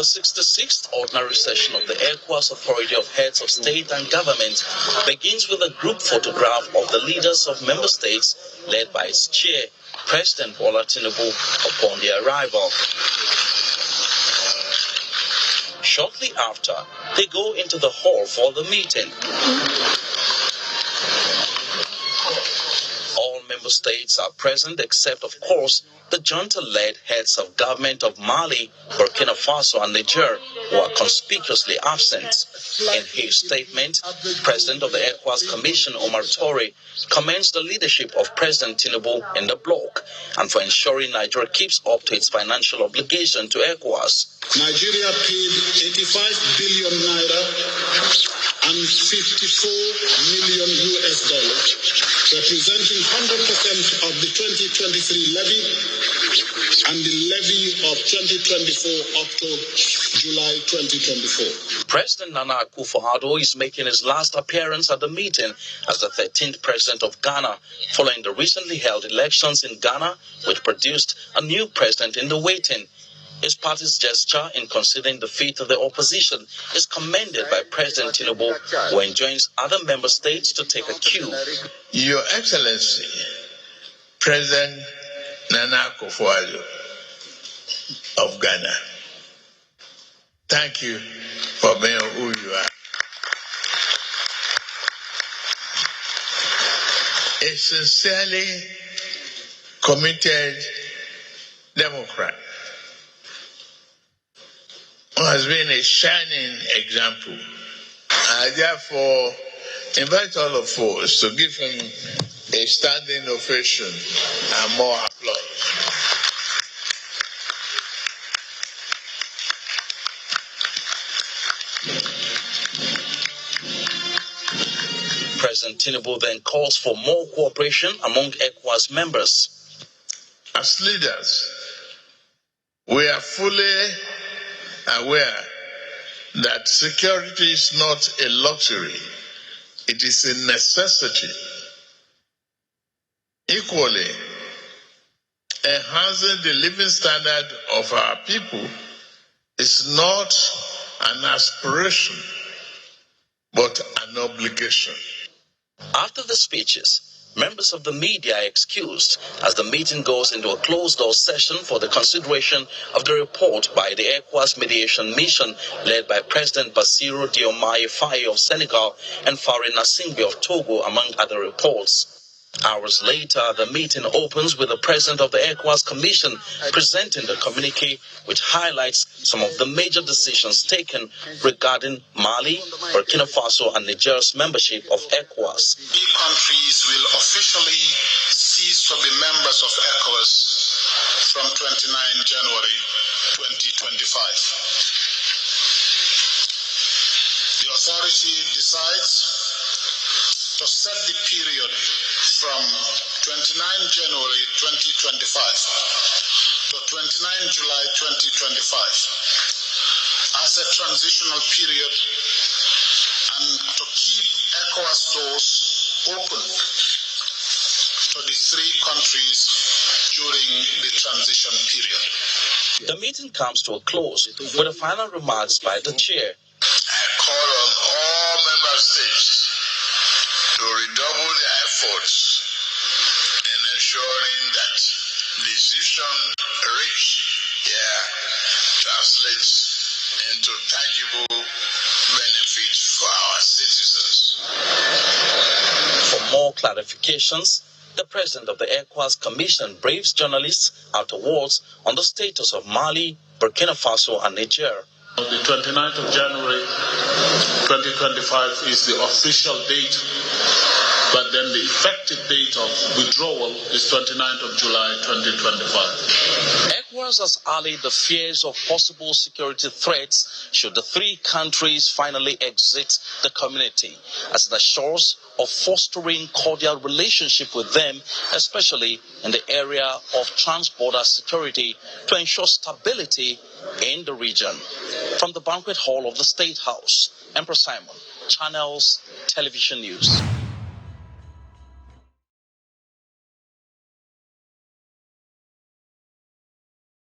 The 66th Ordinary Session of the ECOWAS Authority of Heads of State and Government begins with a group photograph of the leaders of member states led by its chair, President Tinubu, upon their arrival. Shortly after, they go into the hall for the meeting. All member states are present except, of course, the junta-led heads of government of Mali, Burkina Faso and Niger, who are conspicuously absent. In his statement, President of the ECOWAS Commission, Omar Torre, commends the leadership of President Tinubu in the bloc and for ensuring Nigeria keeps up to its financial obligation to ECOWAS. Nigeria paid 85 billion naira and 54 million US dollars, representing 100% of the 2023 levy and the levy of 2024 up to July 2024. President Nana Akufo-Addo is making his last appearance at the meeting as the 13th president of Ghana, following the recently held elections in Ghana, which produced a new president in the waiting. His party's gesture in conceding defeat of the opposition is commended by President Tinubu, who enjoins other member states to take a cue. Your Excellency, President Nana Akufo-Addo of Ghana, thank you for being who you are. A sincerely committed Democrat who has been a shining example. I therefore invite all of us to give him a standing ovation and more applause. President Tinubu then calls for more cooperation among ECOWAS members. As leaders, we are fully aware that security is not a luxury, it is a necessity. Equally, enhancing the living standard of our people is not an aspiration, but an obligation. After the speeches, members of the media are excused as the meeting goes into a closed-door session for the consideration of the report by the ECOWAS mediation mission led by President Bassirou Diomaye Faye of Senegal and Faure Gnassingbé of Togo, among other reports. Hours later, the meeting opens with the President of the ECOWAS Commission presenting the communique, which highlights some of the major decisions taken regarding Mali, Burkina Faso and Niger's membership of ECOWAS. Three countries will officially cease to be members of ECOWAS from 29 January 2025. The authority decides to set the period from 29 January 2025 to 29 July 2025 as a transitional period and to keep ECOWAS doors open to the three countries during the transition period. The meeting comes to a close with the final remarks by the chair. I call on all member states to redouble their efforts in ensuring that decision reached here translates into tangible benefits for our citizens. For more clarifications, the President of the ECOWAS Commission briefs journalists afterwards on the status of Mali, Burkina Faso and Niger. The 29th of January 2025 is the official date, but then the effective date of withdrawal is 29th of July 2025. ECOWAS has allayed the fears of possible security threats should the three countries finally exit the community, as it assures of fostering cordial relationship with them, especially in the area of trans-border security, to ensure stability in the region. From the banquet hall of the State House, Emperor Simon, Channels Television News.